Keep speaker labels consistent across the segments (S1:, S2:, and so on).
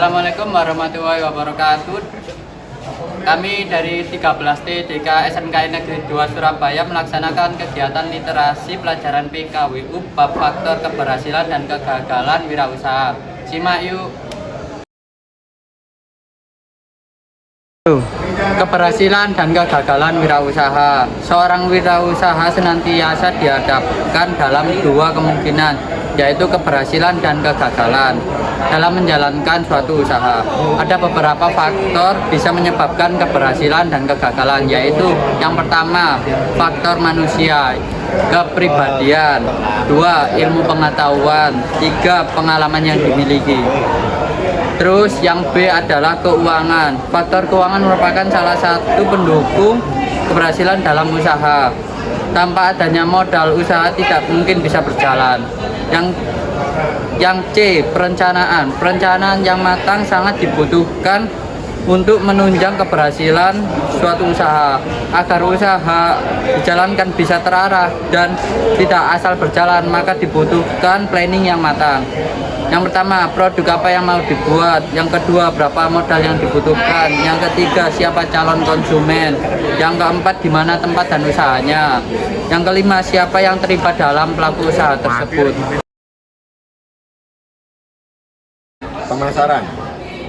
S1: Assalamualaikum warahmatullahi wabarakatuh. Kami dari 13T DK SMK Negeri 2 Surabaya melaksanakan kegiatan literasi pelajaran PKWU bab faktor keberhasilan dan kegagalan wirausaha. Simak yuk. Keberhasilan dan kegagalan wirausaha. Seorang wirausaha senantiasa dihadapkan dalam dua kemungkinan, yaitu keberhasilan dan kegagalan dalam menjalankan suatu usaha. Ada beberapa faktor bisa menyebabkan keberhasilan dan kegagalan, yaitu yang pertama, faktor manusia, kepribadian, dua, ilmu pengetahuan, tiga, pengalaman yang dimiliki. Terus yang B adalah keuangan. Faktor keuangan merupakan salah satu pendukung keberhasilan dalam usaha. Tanpa adanya modal, usaha tidak mungkin bisa berjalan. Yang C, perencanaan. Perencanaan yang matang sangat dibutuhkan untuk menunjang keberhasilan suatu usaha. Agar usaha dijalankan bisa terarah dan tidak asal berjalan, maka dibutuhkan planning yang matang. Yang pertama, produk apa yang mau dibuat. Yang kedua, berapa modal yang dibutuhkan. Yang ketiga, siapa calon konsumen. Yang keempat, di mana tempat dan usahanya. Yang kelima, siapa yang terlibat dalam pelaku usaha tersebut.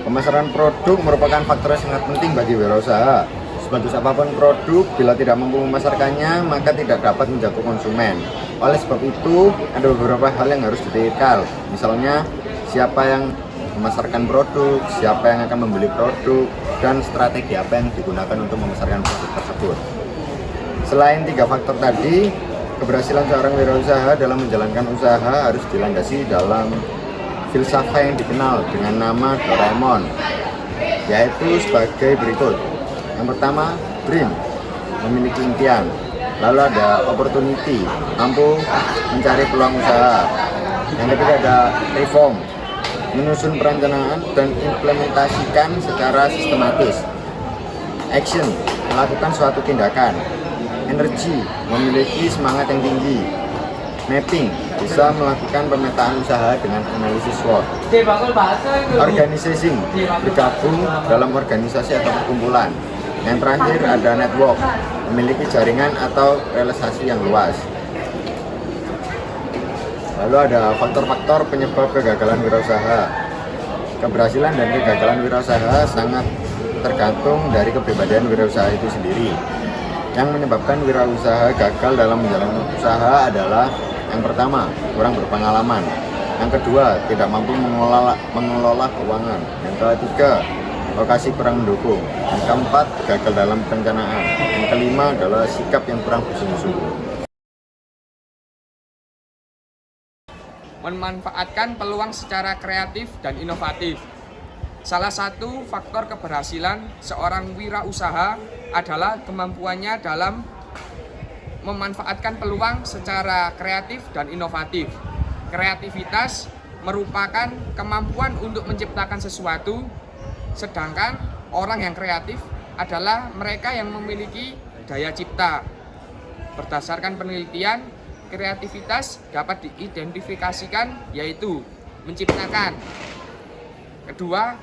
S2: Pemasaran produk merupakan faktor yang sangat penting bagi wirausaha. Sebagus apapun produk, bila tidak mampu memasarkannya, maka tidak dapat menjangkau konsumen. Oleh sebab itu, ada beberapa hal yang harus dipikirkan. Misalnya, siapa yang memasarkan produk, siapa yang akan membeli produk, dan strategi apa yang digunakan untuk memasarkan produk tersebut. Selain tiga faktor tadi, keberhasilan seorang wirausaha dalam menjalankan usaha harus dilandasi dalam filsafat yang dikenal dengan nama Doraemon, yaitu sebagai berikut. Yang pertama, dream, memiliki impian. Lalu ada opportunity, mampu mencari peluang usaha. Yang ketiga ada reform, menyusun perencanaan dan implementasikan secara sistematis. Action, melakukan suatu tindakan. Energy, memiliki semangat yang tinggi. Mapping, bisa melakukan pemetaan usaha dengan analisis SWOT. Organizing, bergabung dalam organisasi atau perkumpulan. Yang terakhir ada network, memiliki jaringan atau relasi yang luas. Lalu ada faktor-faktor penyebab kegagalan wirausaha. Keberhasilan dan kegagalan wirausaha sangat tergantung dari kepribadian wirausaha itu sendiri. Yang menyebabkan wirausaha gagal dalam menjalankan usaha adalah yang pertama, kurang berpengalaman. Yang kedua, tidak mampu mengelola keuangan. Yang ketiga, lokasi kurang mendukung. Yang keempat, gagal dalam perencanaan. Yang kelima adalah sikap yang kurang bersungguh-sungguh.
S3: Memanfaatkan peluang secara kreatif dan inovatif. Salah satu faktor keberhasilan seorang wirausaha adalah kemampuannya dalam memanfaatkan peluang secara kreatif dan inovatif. Kreativitas merupakan kemampuan untuk menciptakan sesuatu, sedangkan orang yang kreatif adalah mereka yang memiliki daya cipta. Berdasarkan penelitian, kreativitas dapat diidentifikasikan yaitu menciptakan, kedua,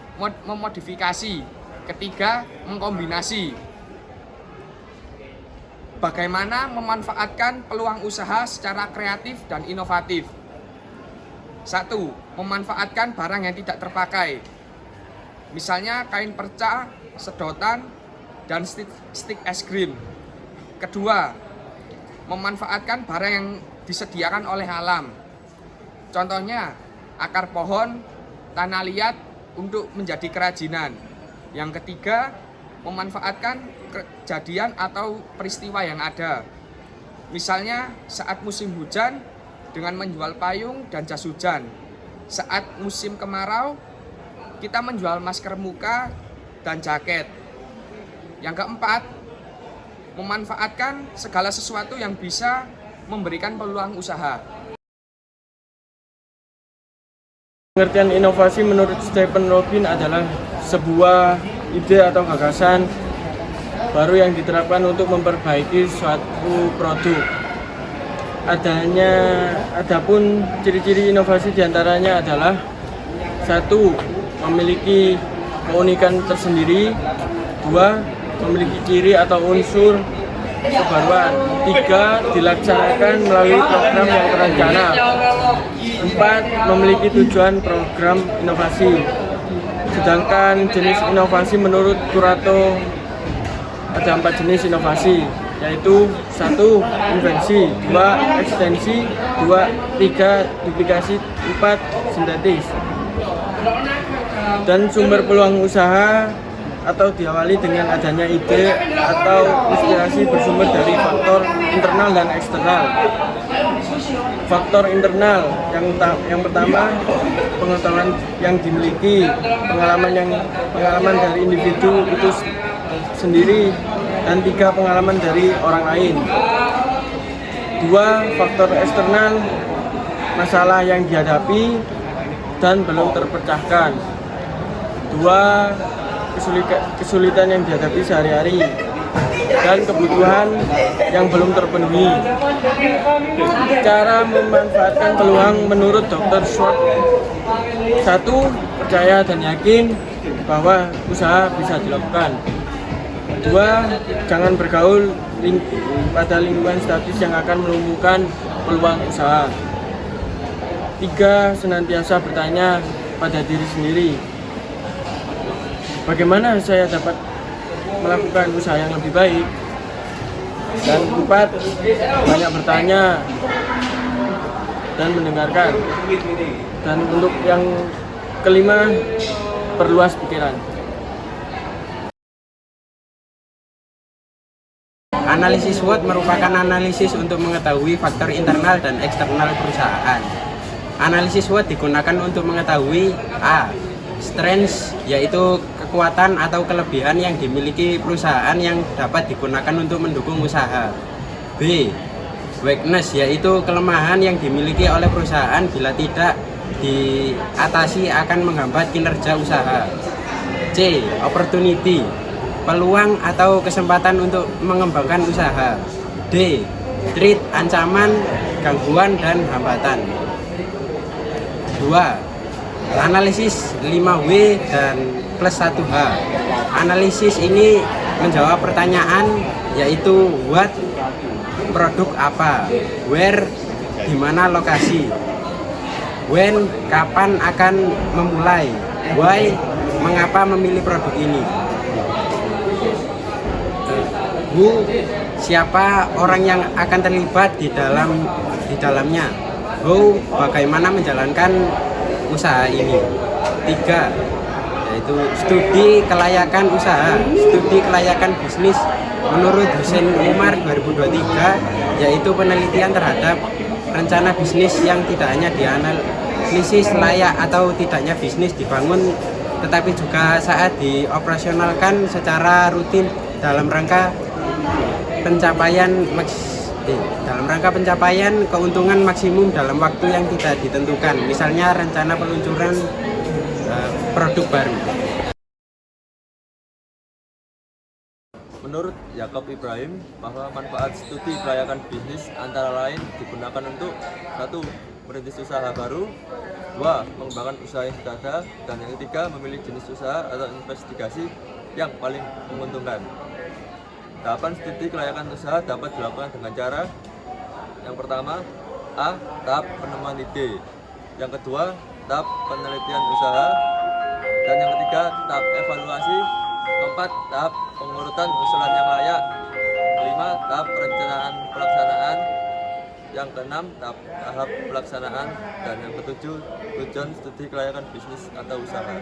S3: memodifikasi, ketiga, mengkombinasi. Bagaimana memanfaatkan peluang usaha secara kreatif dan inovatif? 1. Memanfaatkan barang yang tidak terpakai. Misalnya kain perca, sedotan, dan stik es krim. Kedua, memanfaatkan barang yang disediakan oleh alam. Contohnya, akar pohon, tanah liat untuk menjadi kerajinan. Yang ketiga, memanfaatkan kejadian atau peristiwa yang ada. Misalnya saat musim hujan dengan menjual payung dan jas hujan. Saat musim kemarau kita menjual masker muka dan jaket. Yang keempat, memanfaatkan segala sesuatu yang bisa memberikan peluang usaha.
S4: Pengertian inovasi menurut Stephen Robin adalah sebuah ide atau gagasan baru yang diterapkan untuk memperbaiki suatu produk. Adapun ciri-ciri inovasi diantaranya adalah 1. memiliki keunikan tersendiri. 2. Memiliki ciri atau unsur kebaruan. 3. Dilaksanakan melalui program yang terencana. 4. Memiliki tujuan program inovasi. Sedangkan jenis inovasi menurut Kurato ada 4 jenis inovasi, yaitu 1. Invensi, 2. Ekstensi, 3. Duplikasi, 4. Sintetis. Dan sumber peluang usaha atau diawali dengan adanya ide atau inspirasi bersumber dari faktor internal dan eksternal. Faktor internal yang pertama, pengetahuan yang dimiliki, pengalaman dari individu itu sendiri, dan 3. Pengalaman dari orang lain. 2. Faktor eksternal, masalah yang dihadapi dan belum terpecahkan. 2. Kesulitan yang dihadapi sehari-hari dan kebutuhan yang belum terpenuhi. Cara memanfaatkan peluang menurut Dr. Schwartz: 1. Percaya dan yakin bahwa usaha bisa dilakukan. 2. Jangan bergaul pada lingkungan statis yang akan melumpuhkan peluang usaha. 3. Senantiasa bertanya pada diri sendiri, bagaimana saya dapat melakukan usaha yang lebih baik. Dan 4. Banyak bertanya dan mendengarkan. Dan untuk yang kelima, perluas pikiran.
S5: Analisis SWOT merupakan analisis untuk mengetahui faktor internal dan eksternal perusahaan. Analisis SWOT digunakan untuk mengetahui A. Strengths, yaitu kekuatan atau kelebihan yang dimiliki perusahaan yang dapat digunakan untuk mendukung usaha. B. Weakness, yaitu kelemahan yang dimiliki oleh perusahaan bila tidak diatasi akan menghambat kinerja usaha. C. Opportunity, peluang atau kesempatan untuk mengembangkan usaha. D. Threat, ancaman, gangguan, dan hambatan. 2. Analisis 5W dan plus 1H. Analisis ini menjawab pertanyaan, yaitu what, produk apa, where, di mana lokasi, when, kapan akan memulai, why, mengapa memilih produk ini, who, siapa orang yang akan terlibat di dalamnya, how, bagaimana menjalankan usaha ini. 3. Yaitu studi kelayakan usaha, studi kelayakan bisnis menurut Hussein Umar 2023, yaitu penelitian terhadap rencana bisnis yang tidak hanya dianalisis layak atau tidaknya bisnis dibangun, tetapi juga saat dioperasionalkan secara rutin dalam rangka pencapaian keuntungan maksimum dalam waktu yang tidak ditentukan, misalnya rencana peluncuran produk baru.
S6: Menurut Yakob Ibrahim, bahwa manfaat studi kelayakan bisnis antara lain digunakan untuk 1. Merintis usaha baru, 2. Mengembangkan usaha yang sudah ada, dan yang ketiga memilih jenis usaha atau investigasi yang paling menguntungkan. Tahapan studi kelayakan usaha dapat dilakukan dengan cara: yang pertama, A. Tahap penemuan ide, yang kedua, tahap penelitian usaha, dan yang ketiga, tahap evaluasi, keempat, tahap pengurutan usulan yang layak, kelima, tahap perencanaan pelaksanaan, yang keenam, tahap pelaksanaan, dan yang ketujuh, tujuan studi kelayakan bisnis atau usaha.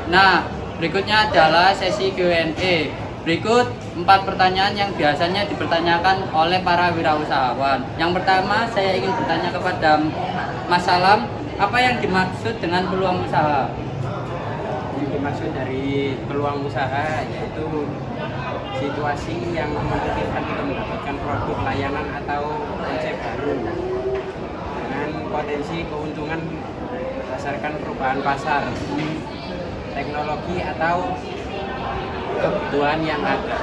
S1: Nah, berikutnya adalah sesi Q&A. Berikut 4 pertanyaan yang biasanya dipertanyakan oleh para wirausahawan. Yang pertama, saya ingin bertanya kepada Mas Salam, apa yang dimaksud dengan peluang usaha?
S5: Yang dimaksud dari peluang usaha yaitu situasi yang memungkinkan kita mendapatkan produk, layanan, atau konsep baru dengan potensi keuntungan berdasarkan perubahan pasar, teknologi, atau kebutuhan yang ada.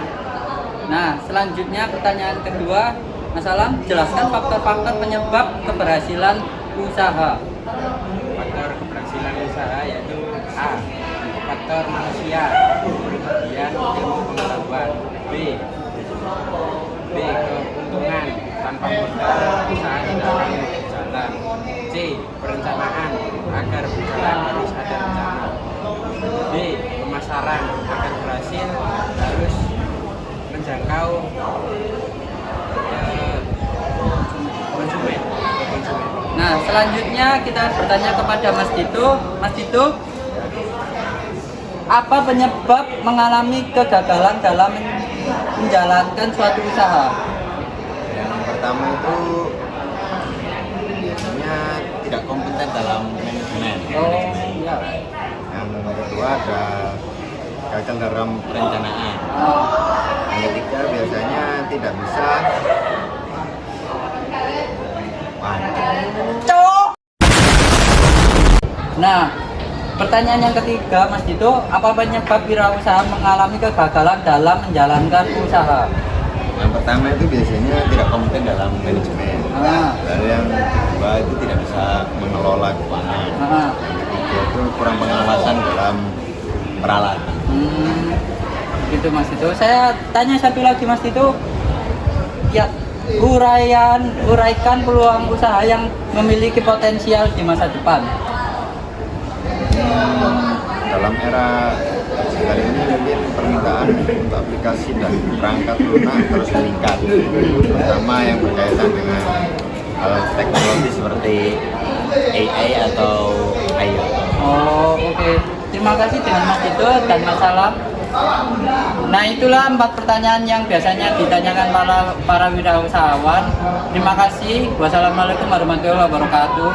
S1: Nah, selanjutnya pertanyaan kedua, Mas Salam, jelaskan faktor-faktor penyebab keberhasilan usaha.
S5: Faktor keberhasilan usaha yaitu A. Faktor manusia, kemudian ilmu pengetahuan. B. Keuntungan, tanpa modal usaha tidak akan berjalan. C. Perencanaan, agar berjalan harus ada rencana. D. Pemasaran, agar berhasil harus menjangkau konsumen.
S1: Nah, selanjutnya kita bertanya kepada Mas Dito. Mas Dito, apa penyebab mengalami kegagalan dalam menjalankan suatu usaha?
S2: Yang pertama itu biasanya tidak kompeten dalam manajemen.
S1: Oh, iya.
S2: Yang kedua ada gagal dalam perencanaan. Yang ketiga biasanya tidak bisa
S1: Nah, pertanyaan yang ketiga, Mas Dito, apa penyebab wirausaha mengalami kegagalan dalam menjalankan usaha?
S2: Yang pertama itu biasanya tidak kompeten dalam manajemen. Lalu yang kedua itu tidak bisa mengelola keuangan. Yang ketiga itu kurang pengawasan dalam peralatan.
S1: Gitu Mas Dito. Saya tanya satu lagi Mas Dito. Ya, uraikan peluang usaha yang memiliki potensial di masa depan.
S2: Dalam era digital ini mungkin permintaan untuk aplikasi dan perangkat lunak terus meningkat, terutama yang berkaitan dengan hal teknologi seperti AI atau IoT.
S1: Oh, oke. Terima kasih dengan Mas Dito dan Mas Salam. Nah, itulah 4 pertanyaan yang biasanya ditanyakan para wirausahawan. Terima kasih. Wassalamualaikum warahmatullahi wabarakatuh.